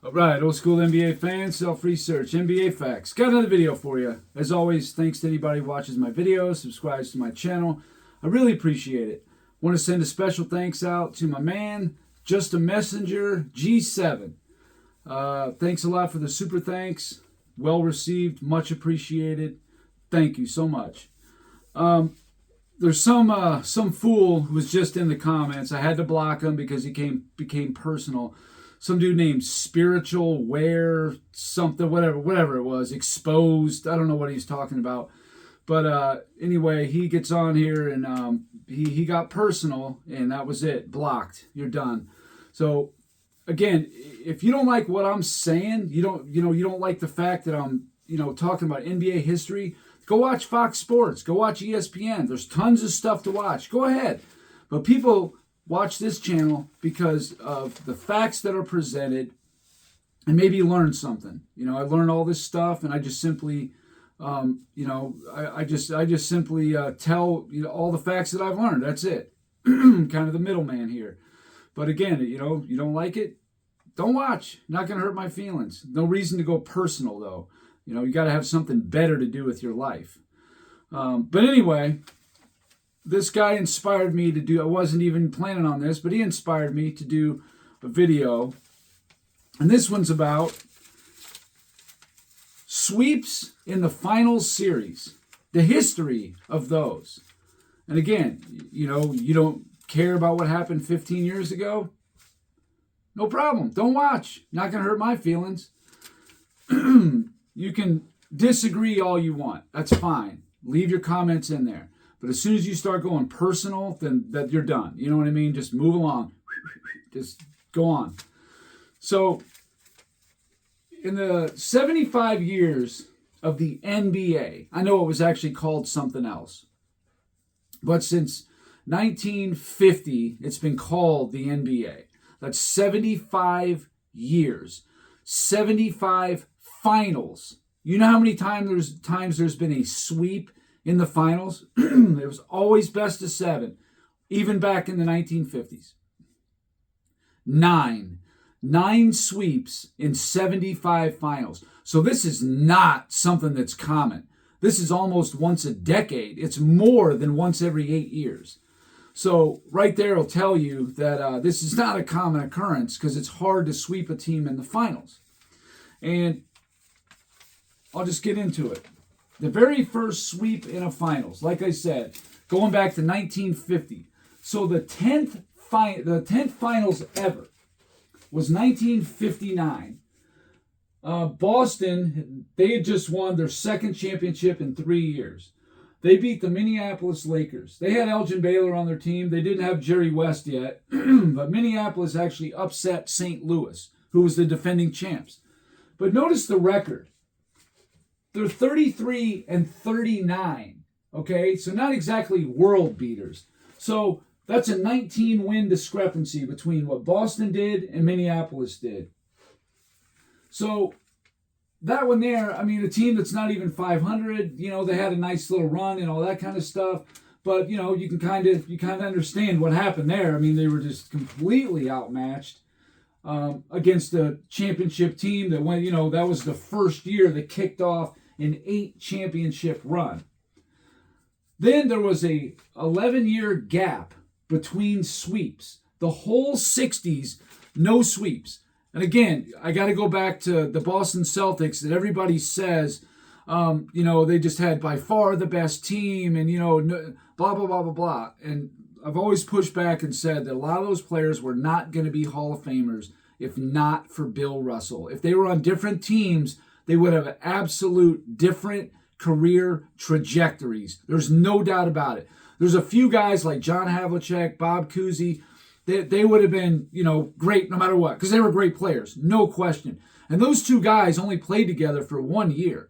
All right, old school NBA fans, self-research, NBA facts. Got another video for you. As always, thanks to anybody who watches my videos, subscribes to my channel. I really appreciate it. Want to send a special thanks out to my man, Just a Messenger, G7. Thanks a lot for the super thanks. Well received, much appreciated. Thank you so much. There's some fool who was just in the comments. I had to block him because he became personal. Some dude named Spiritual Wear something, whatever it was, exposed. I don't know what he's talking about. But anyway, he gets on here and he got personal, and that was it. Blocked. You're done. So again, if you don't like what I'm saying, you don't like the fact that I'm talking about NBA history, go watch Fox Sports. Go watch ESPN. There's tons of stuff to watch. Go ahead. But people watch this channel because of the facts that are presented, and maybe learn something. I learn all this stuff, and I just simply, I just simply tell all the facts that I've learned. That's it. Kind of the middleman here. But again, you don't like it, don't watch. Not gonna hurt my feelings. No reason to go personal though. You got to have something better to do with your life. But anyway. This guy inspired me to do, I wasn't even planning on this, but he inspired me to do a video. And this one's about sweeps in the finals series, the history of those. And again, you don't care about what happened 15 years ago? No problem. Don't watch. Not going to hurt my feelings. You can disagree all you want. That's fine. Leave your comments in there. But as soon as you start going personal, then that you're done. You know what I mean? Just move along. Just go on. So, in the 75 years of the NBA, I know it was actually called something else. But since 1950, it's been called the NBA. That's 75 years. 75 finals. You know how many times there's been a sweep in the finals? It was always best of 7, even back in the 1950s. 9 sweeps in 75 finals. So this is not something that's common. This is almost once a decade. It's more than once every 8 years. So right there will tell you that this is not a common occurrence, because it's hard to sweep a team in the finals. And I'll just get into it. The very first sweep in a finals, like I said, going back to 1950. So the 10th finals ever was 1959. Boston, they had just won their second championship in 3 years. They beat the Minneapolis Lakers. They had Elgin Baylor on their team. They didn't have Jerry West yet, but Minneapolis actually upset St. Louis, who was the defending champs. But notice the record. They're 33-39, okay? So not exactly world beaters. So that's a 19-win discrepancy between what Boston did and Minneapolis did. So that one there, I mean, a team that's not even 500, they had a nice little run and all that kind of stuff. But, you can kind of understand what happened there. I mean, they were just completely outmatched against a championship team that went, that was the first year that kicked off an 8-championship run. Then there was a 11-year gap between sweeps. The whole 60s, no sweeps. And again, I got to go back to the Boston Celtics that everybody says, they just had by far the best team and, blah, blah, blah, blah, blah. And I've always pushed back and said that a lot of those players were not going to be Hall of Famers if not for Bill Russell. If they were on different teams, they would have absolute different career trajectories. There's no doubt about it. There's a few guys like John Havlicek, Bob Cousy, they would have been, great no matter what, because they were great players, no question. And those two guys only played together for 1 year.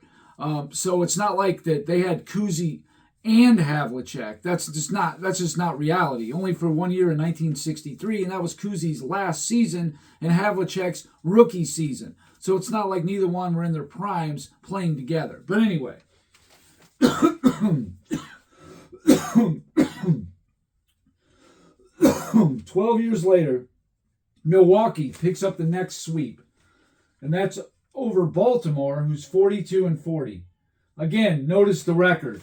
So it's not like that they had Cousy and Havlicek. That's just not reality. Only for 1 year in 1963, and that was Cousy's last season and Havlicek's rookie season. So it's not like neither one were in their primes playing together. But anyway, 12 years later, Milwaukee picks up the next sweep. And that's over Baltimore, who's 42-40. Again, notice the record.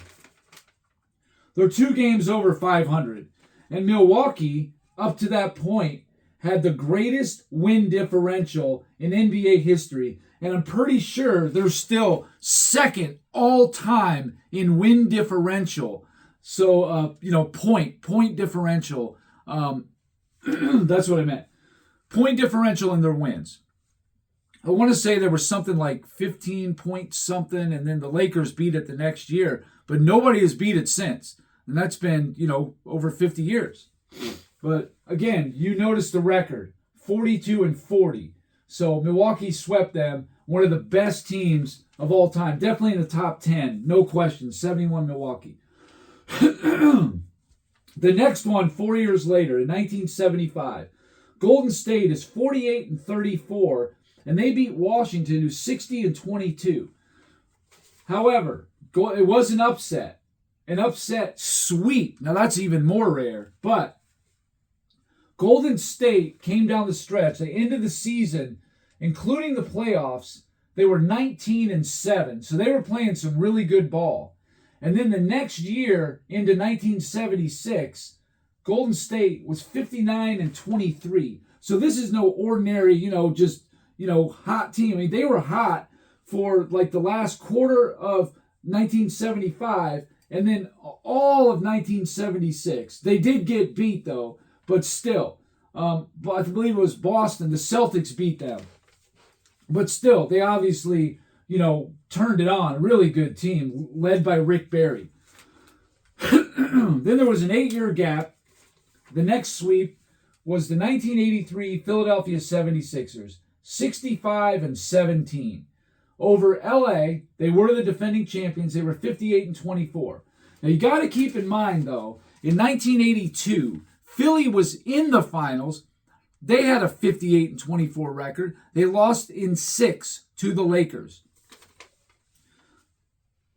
They're 2 games over 500. And Milwaukee, up to that point, had the greatest win differential in NBA history. And I'm pretty sure they're still second all-time in win differential. So, point differential. That's what I meant. Point differential in their wins. I want to say there was something like 15 point something, and then the Lakers beat it the next year. But nobody has beat it since. And that's been, over 50 years. But again, you notice the record, 42-40. So Milwaukee swept them, one of the best teams of all time. Definitely in the top 10, no question, 71 Milwaukee. The next one, 4 years later, in 1975, Golden State is 48-34, and they beat Washington, who's 60-22. However, it was an upset sweep. Now that's even more rare, but Golden State came down the stretch. They ended the season, including the playoffs, they were 19-7. So they were playing some really good ball. And then the next year, into 1976, Golden State was 59-23. So this is no ordinary, hot team. I mean, they were hot for like the last quarter of 1975 and then all of 1976. They did get beat, though. But still, I believe it was Boston. The Celtics beat them. But still, they obviously, turned it on. A really good team, led by Rick Barry. Then there was an 8-year gap. The next sweep was the 1983 Philadelphia 76ers, 65-17. Over LA, they were the defending champions. They were 58-24. Now, you got to keep in mind, though, in 1982, Philly was in the finals. They had a 58-24 record. They lost in 6 to the Lakers.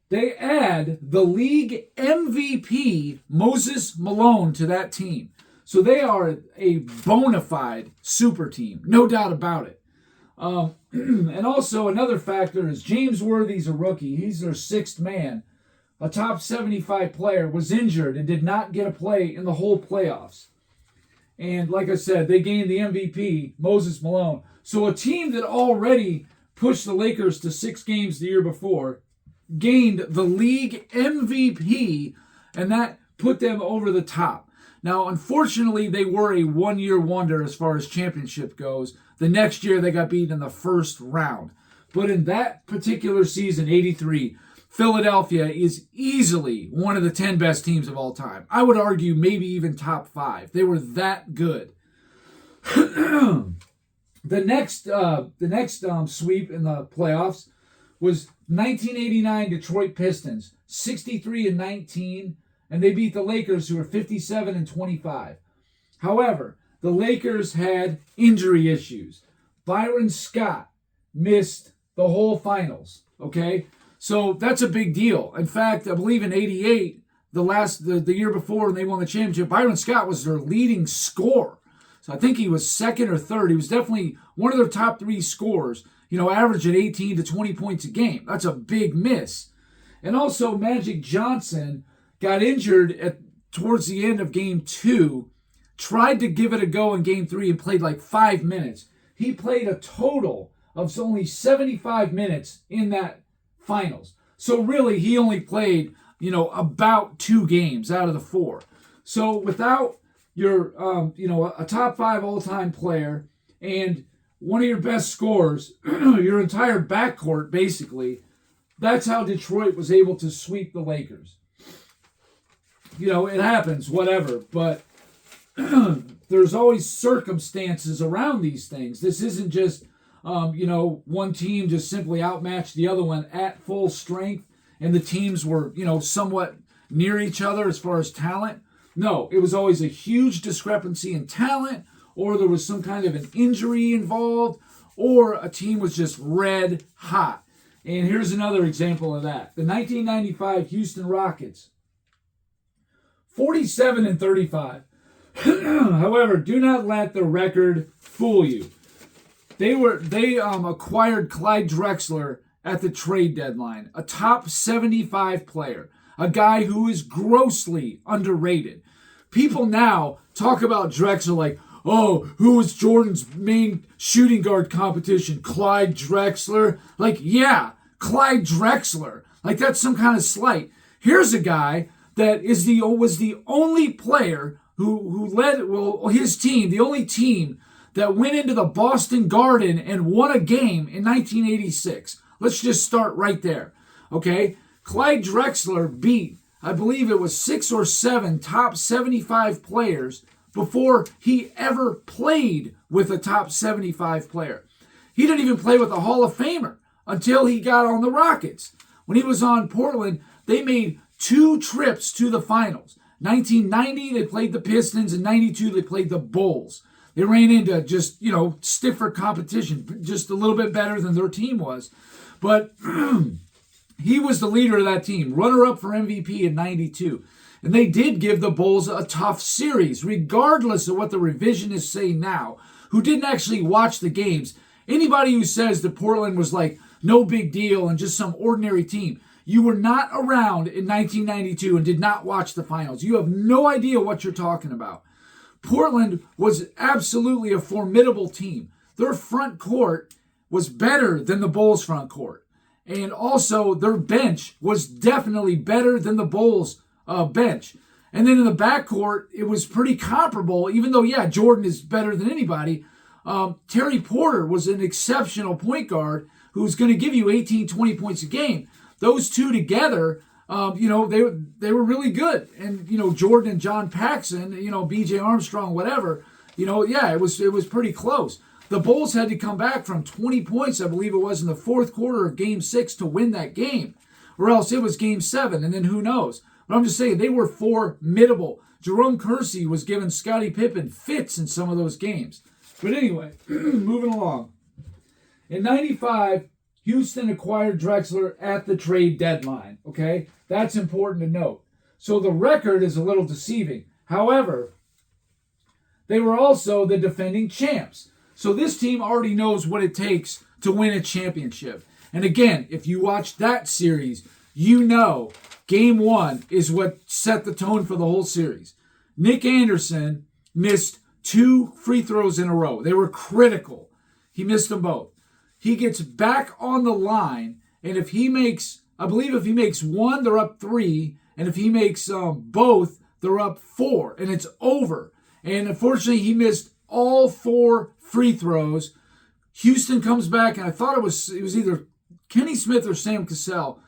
They add the league MVP, Moses Malone, to that team. So they are a bona fide super team, no doubt about it. And also another factor is James Worthy's a rookie. He's their 6th man. A top 75 player was injured and did not get a play in the whole playoffs. And like I said, they gained the MVP, Moses Malone. So a team that already pushed the Lakers to 6 games the year before gained the league MVP, and that put them over the top. Now, unfortunately, they were a one-year wonder as far as championship goes. The next year, they got beaten in the first round. But in that particular season, 83, Philadelphia is easily one of the 10 best teams of all time. I would argue maybe even top 5. They were that good. The next sweep in the playoffs was 1989 Detroit Pistons, 63-19, and they beat the Lakers, who were 57-25. However, the Lakers had injury issues. Byron Scott missed the whole finals, okay? So that's a big deal. In fact, I believe in 88, the year before when they won the championship, Byron Scott was their leading scorer. So I think he was 2nd or 3rd. He was definitely one of their top 3 scorers, averaging 18 to 20 points a game. That's a big miss. And also Magic Johnson got injured towards the end of Game 2, tried to give it a go in Game 3 and played like 5 minutes. He played a total of only 75 minutes in that finals. So really, he only played, about 2 games out of the 4. So without your, a top 5 all-time player and one of your best scorers, your entire backcourt, basically, that's how Detroit was able to sweep the Lakers. It happens, whatever, but there's always circumstances around these things. This isn't just, one team just simply outmatched the other one at full strength, and the teams were, somewhat near each other as far as talent. No, it was always a huge discrepancy in talent, or there was some kind of an injury involved, or a team was just red hot. And here's another example of that. The 1995 Houston Rockets, 47-35. However, do not let the record fool you. They acquired Clyde Drexler at the trade deadline, a top 75 player, a guy who is grossly underrated. People now talk about Drexler like, oh, who was Jordan's main shooting guard competition? Clyde Drexler? Like, yeah, Clyde Drexler. Like, that's some kind of slight. Here's a guy that was the only player who led his team, the only team that went into the Boston Garden and won a game in 1986. Let's just start right there. Okay? Clyde Drexler beat, I believe it was 6 or 7 top 75 players before he ever played with a top 75 player. He didn't even play with a Hall of Famer until he got on the Rockets. When he was on Portland, they made 2 trips to the finals. 1990, they played the Pistons. In 92, they played the Bulls. They ran into just, stiffer competition, just a little bit better than their team was. But he was the leader of that team, runner-up for MVP in 92. And they did give the Bulls a tough series, regardless of what the revisionists say now, who didn't actually watch the games. Anybody who says that Portland was like no big deal and just some ordinary team, you were not around in 1992 and did not watch the finals. You have no idea what you're talking about. Portland was absolutely a formidable team. Their front court was better than the Bulls' front court. And also, their bench was definitely better than the Bulls' bench. And then in the backcourt, it was pretty comparable, even though, yeah, Jordan is better than anybody. Terry Porter was an exceptional point guard who was going to give you 18, 20 points a game. Those two together, they were really good. And, Jordan and John Paxson, B.J. Armstrong, whatever, it was pretty close. The Bulls had to come back from 20 points, I believe it was, in the fourth quarter of Game 6 to win that game. Or else it was Game 7, and then who knows. But I'm just saying, they were formidable. Jerome Kersey was giving Scottie Pippen fits in some of those games. But anyway, moving along. In 95, Houston acquired Drexler at the trade deadline, okay? That's important to note. So the record is a little deceiving. However, they were also the defending champs. So this team already knows what it takes to win a championship. And again, if you watch that series, you know Game 1 is what set the tone for the whole series. Nick Anderson missed 2 free throws in a row. They were critical. He missed them both. He gets back on the line, and if he makes 1, they're up 3, and if he makes both, they're up 4, and it's over. And unfortunately, he missed all 4 free throws. Houston comes back, and I thought it was either Kenny Smith or Sam Cassell,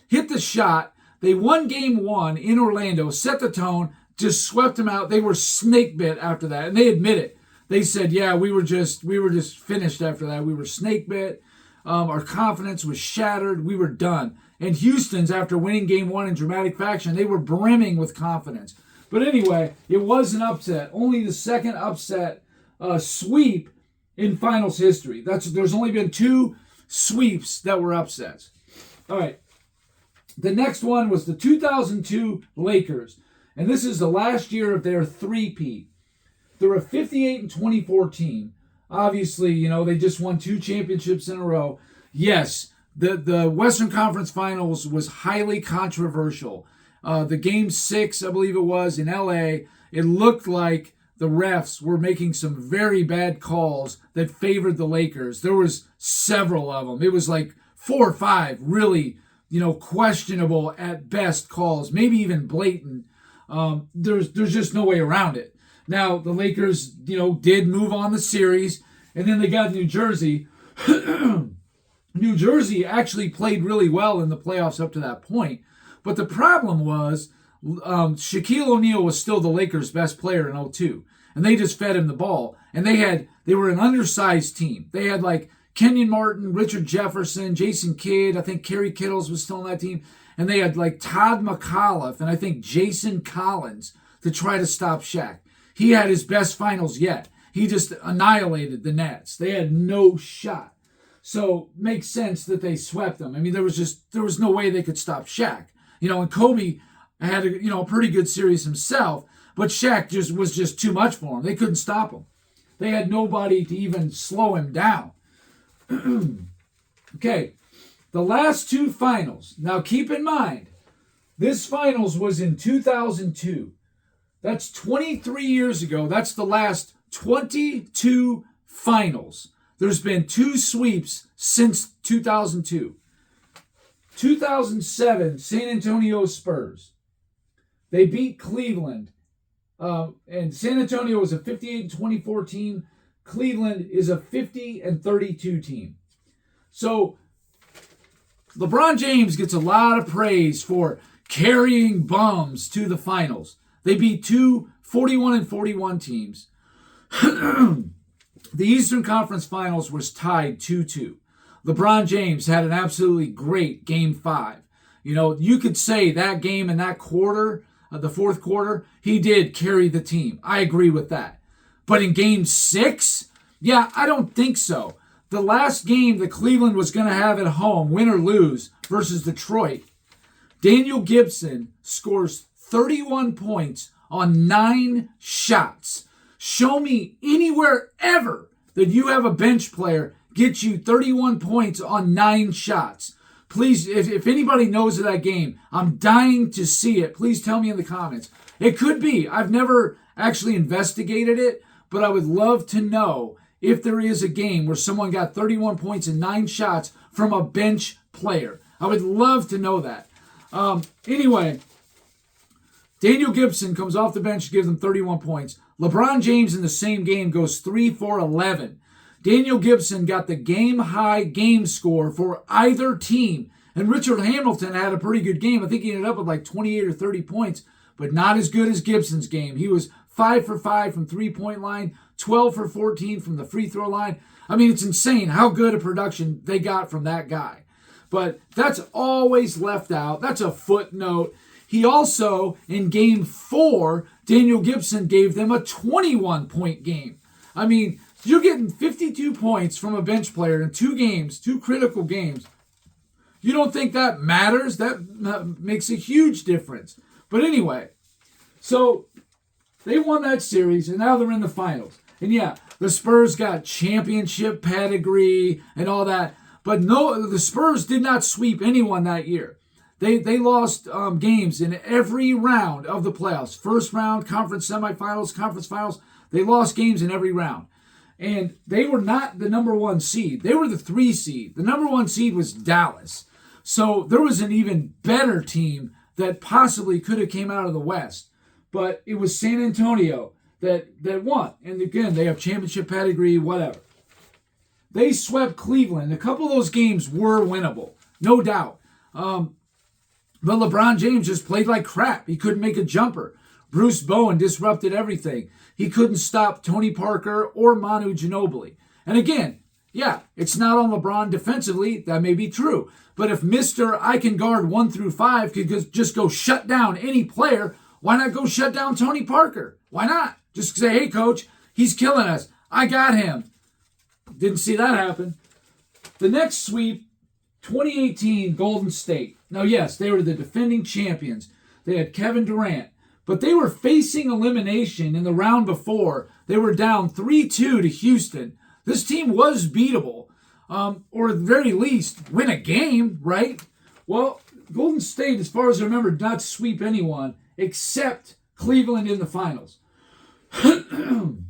hit the shot. They won Game 1 in Orlando, set the tone, just swept them out. They were snake bit after that, and they admit it. They said, yeah, we were just finished after that. We were snake bit. Our confidence was shattered. We were done. And Houston's, after winning Game 1 in dramatic fashion, they were brimming with confidence. But anyway, it was an upset. Only the second upset sweep in finals history. There's only been 2 sweeps that were upsets. All right. The next one was the 2002 Lakers. And this is the last year of their three-peat. They're a 58-24 team. Obviously, they just won 2 championships in a row. Yes, the Western Conference Finals was highly controversial. The Game 6, I believe it was, in L.A., it looked like the refs were making some very bad calls that favored the Lakers. There was several of them. It was like 4 or 5 really, questionable at best calls, maybe even blatant. There's just no way around it. Now, the Lakers, did move on the series, and then they got New Jersey. New Jersey actually played really well in the playoffs up to that point. But the problem was Shaquille O'Neal was still the Lakers' best player in 2002. And they just fed him the ball. And they were an undersized team. They had like Kenyon Martin, Richard Jefferson, Jason Kidd. I think Kerry Kittles was still on that team. And they had like Todd McAuliffe and I think Jason Collins to try to stop Shaq. He had his best finals yet. He just annihilated the Nets. They had no shot. So makes sense that they swept them. I mean, there was no way they could stop Shaq. And Kobe had a pretty good series himself, but Shaq was just too much for him. They couldn't stop him. They had nobody to even slow him down. Okay, the last two finals. Now keep in mind, this finals was in 2002. That's 23 years ago. That's the last 22 finals. There's been 2 sweeps since 2002. 2007, San Antonio Spurs. They beat Cleveland. And San Antonio was a 58-24 team. Cleveland is a 50-32 team. So LeBron James gets a lot of praise for carrying bums to the finals. They beat 2 41-41 teams. The Eastern Conference Finals was tied 2-2. LeBron James had an absolutely great Game 5. You know, you could say that game in that quarter, the fourth quarter, he did carry the team. I agree with that. But in Game 6, yeah, I don't think so. The last game that Cleveland was going to have at home, win or lose, versus Detroit, Daniel Gibson scores 31 points on 9 shots. Show me anywhere ever that you have a bench player get you 31 points on 9 shots. Please, if anybody knows of that game, I'm dying to see it. Please tell me in the comments. It could be. I've never actually investigated it, but I would love to know if there is a game where someone got 31 points and 9 shots from a bench player. I would love to know that. Anyway, Daniel Gibson comes off the bench to give them 31 points. LeBron James in the same game goes 3 for 11. Daniel Gibson got the game-high game score for either team. And Richard Hamilton had a pretty good game. I think he ended up with like 28 or 30 points, but not as good as Gibson's game. He was 5 for 5 from three-point line, 12 for 14 from the free throw line. I mean, it's insane how good a production they got from that guy. But that's always left out. That's a footnote. He also, in Game 4, Daniel Gibson gave them a 21-point game. I mean, you're getting 52 points from a bench player in 2 games, 2 critical games. You don't think that matters? That makes a huge difference. But anyway, so they won that series, and now they're in the finals. And yeah, the Spurs got championship pedigree and all that. But no, the Spurs did not sweep anyone that year. They lost games in every round of the playoffs. First round, conference semifinals, conference finals. They lost games in every round. And they were not the number 1 seed. They were the 3 seed. The number 1 seed was Dallas. So there was an even better team that possibly could have came out of the West. But it was San Antonio that won. And again, they have championship pedigree, whatever. They swept Cleveland. A couple of those games were winnable, no doubt. But LeBron James just played like crap. He couldn't make a jumper. Bruce Bowen disrupted everything. He couldn't stop Tony Parker or Manu Ginobili. And again, yeah, it's not on LeBron defensively. That may be true. But if Mr. I can guard 1 through 5 could just go shut down any player, why not go shut down Tony Parker? Why not? Just say, hey, coach, he's killing us. I got him. Didn't see that happen. The next sweep, 2018 Golden State. Now, yes, they were the defending champions. They had Kevin Durant. But they were facing elimination in the round before. They were down 3-2 to Houston. This team was beatable, or at the very least, win a game, right? Well, Golden State, as far as I remember, did not sweep anyone except Cleveland in the finals. And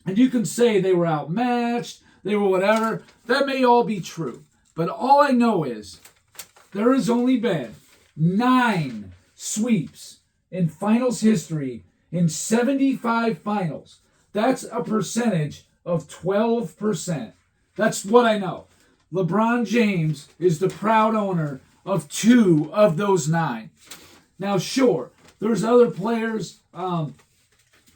you can say they were outmatched, they were whatever. That may all be true. But all I know is there has only been 9 sweeps in finals history in 75 finals. That's a percentage of 12%. That's what I know. LeBron James is the proud owner of 2 of those 9. Now, sure, there's other players,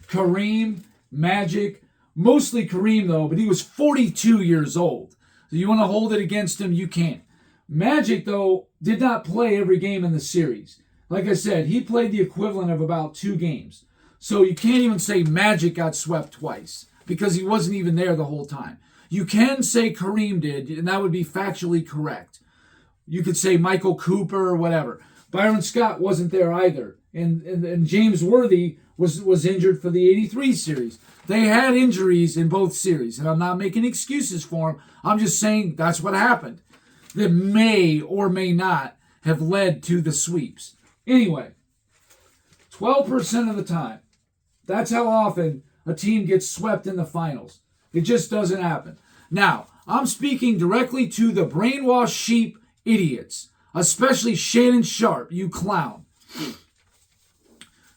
Kareem, Magic, mostly Kareem though, but he was 42 years old. So you want to hold it against him, you can't. Magic, though, did not play every game in the series. Like I said, he played the equivalent of about 2 games. So you can't even say Magic got swept twice because he wasn't even there the whole time. You can say Kareem did, and that would be factually correct. You could say Michael Cooper or whatever. Byron Scott wasn't there either. And James Worthy was injured for the 83 series. They had injuries in both series, and I'm not making excuses for them. I'm just saying that's what happened. That may or may not have led to the sweeps. Anyway, 12% of the time. That's how often a team gets swept in the finals. It just doesn't happen. Now, I'm speaking directly to the brainwashed sheep idiots, especially Shannon Sharp, you clown.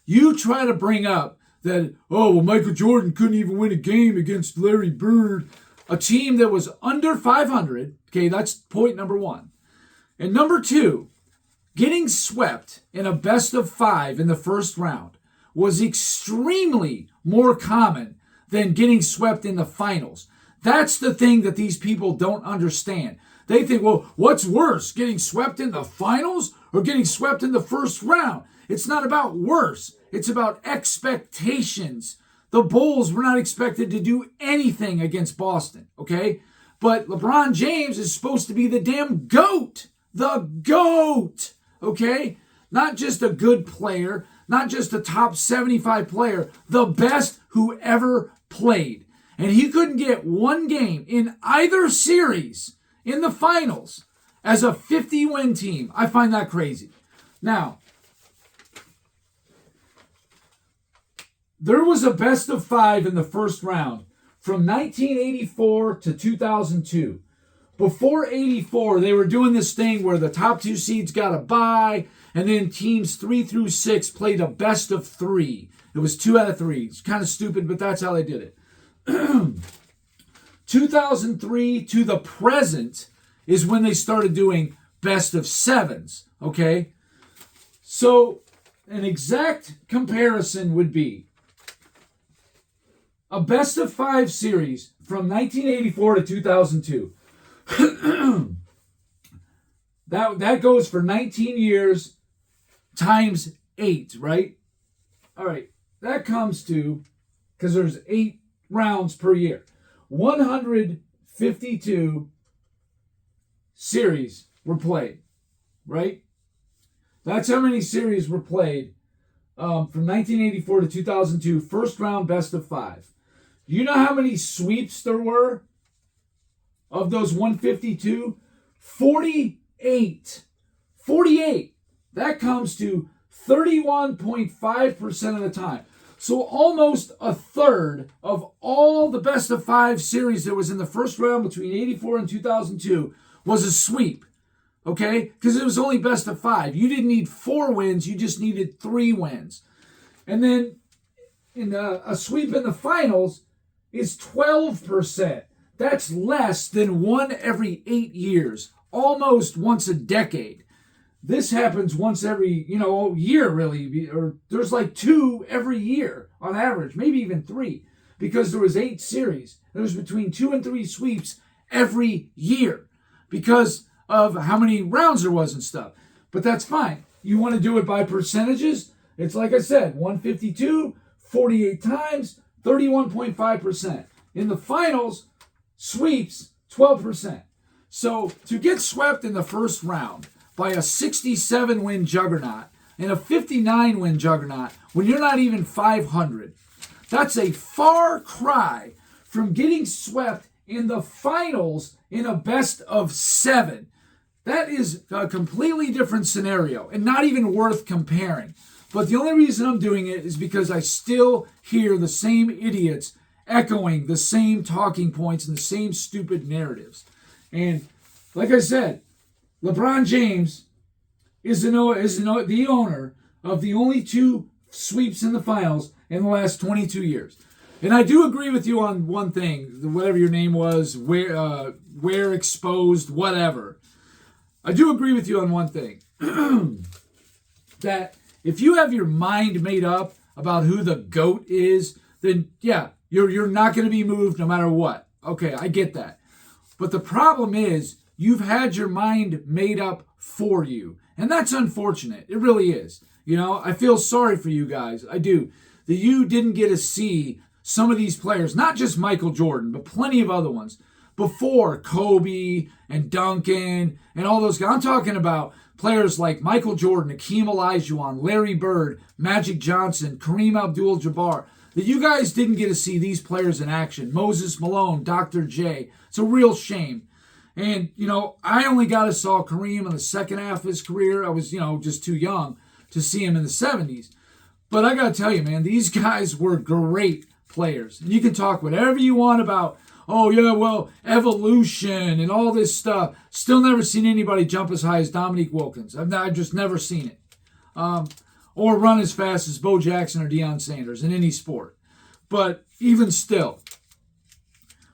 You try to bring up that, oh, well, Michael Jordan couldn't even win a game against Larry Bird, a team that was under 500. Okay, that's point number one. And number two, getting swept in a best of 5 in the first round was extremely more common than getting swept in the finals. That's the thing that these people don't understand. They think, well, what's worse, getting swept in the finals or getting swept in the first round? It's not about worse. It's about expectations. The Bulls were not expected to do anything against Boston, okay? But LeBron James is supposed to be the damn GOAT. The GOAT, okay? Not just a good player, not just a top 75 player, the best who ever played. And he couldn't get one game in either series in the finals as a 50-win team. I find that crazy. Now, there was a best of 5 in the first round from 1984 to 2002. Before 84, they were doing this thing where the top 2 seeds got a bye, and then teams 3 through 6 played a best of 3. It was 2 out of 3. It's kind of stupid, but that's how they did it. 2003 to the present is when they started doing best of 7s, okay? So an exact comparison would be a best of 5 series from 1984 to 2002. that goes for 19 years times 8, right? All right, that comes to, because there's 8 rounds per year, 152 series were played, right? That's how many series were played from 1984 to 2002, first round best of 5. You know how many sweeps there were of those 152? 48. 48. That comes to 31.5% of the time. So almost a third of all the best of 5 series that was in the first round between 84 and 2002 was a sweep. Okay? Because it was only best of 5. You didn't need 4 wins. You just needed 3 wins. And then in a sweep in the finals is 12%. That's less than 1 every 8 years. Almost once a decade. This happens once every, year, really. Or there's like 2 every year on average, maybe even 3, because there was 8 series. There was between 2 and 3 sweeps every year because of how many rounds there was and stuff. But that's fine. You want to do it by percentages? It's like I said, 152, 48 times, 31.5%. In the finals, sweeps, 12%. So to get swept in the first round by a 67-win juggernaut and a 59-win juggernaut when you're not even 500, that's a far cry from getting swept in the finals in a best of 7. That is a completely different scenario and not even worth comparing. But the only reason I'm doing it is because I still hear the same idiots echoing the same talking points and the same stupid narratives. And like I said, LeBron James is the owner of the only 2 sweeps in the finals in the last 22 years. And I do agree with you on one thing, whatever your name was, where exposed, whatever. I do agree with you on one thing, that if you have your mind made up about who the GOAT is, then yeah, you're not going to be moved no matter what. Okay, I get that. But the problem is you've had your mind made up for you. And that's unfortunate. It really is. I feel sorry for you guys. I do. That you didn't get to see some of these players, not just Michael Jordan, but plenty of other ones, before Kobe and Duncan and all those guys. I'm talking about players like Michael Jordan, Hakeem Olajuwon, Larry Bird, Magic Johnson, Kareem Abdul-Jabbar, that you guys didn't get to see these players in action. Moses Malone, Dr. J. It's a real shame. And, I only got to saw Kareem in the second half of his career. I was, just too young to see him in the 70s. But I got to tell you, man, these guys were great players. And you can talk whatever you want about, evolution and all this stuff. Still never seen anybody jump as high as Dominique Wilkins. I've just never seen it. Or run as fast as Bo Jackson or Deion Sanders in any sport. But even still,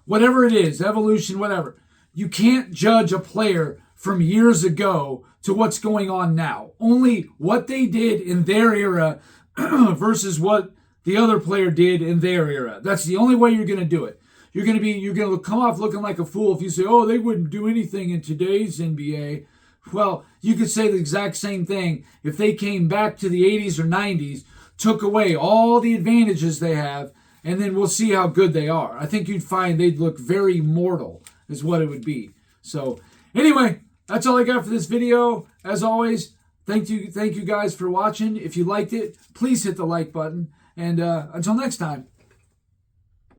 whatever it is, evolution, whatever, you can't judge a player from years ago to what's going on now. Only what they did in their era versus what the other player did in their era. That's the only way you're going to do it. You're going to come off looking like a fool if you say, they wouldn't do anything in today's NBA. Well, you could say the exact same thing if they came back to the 80s or 90s, took away all the advantages they have, and then we'll see how good they are. I think you'd find they'd look very mortal is what it would be. So anyway, that's all I got for this video. As always, thank you guys for watching. If you liked it, please hit the like button. And until next time.